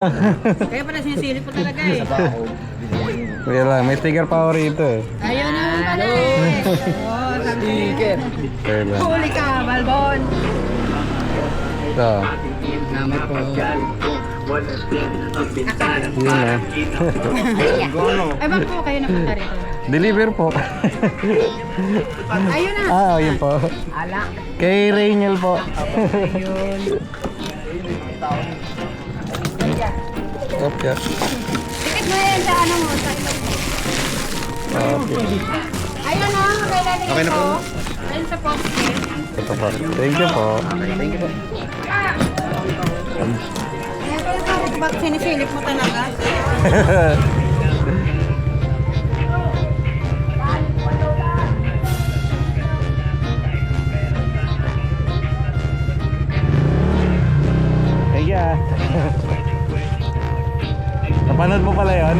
Kaya pala sinisilip ko talaga eh. Kaya lang, may sticker pa ako rito eh. Ayun naman pala eh. Oh, sticker. Kaya lang. Huli ka, Balbon. Ito. Namat po. Yun eh. Ay, bang po kayo napunta rito? Deliver po. Ayun na. Ah, yun po. Ala. Kay Rainiel po. Ayun. Okay. Tikit mo yan sa ano mo. Sa ilog mo. Okay. Ayun na. Okay na po. Ayun sa poste. Ito po. Thank you po. Thank you po. Bakit sinisilip mo talaga? Thank you ah. Napanood mo pala yun?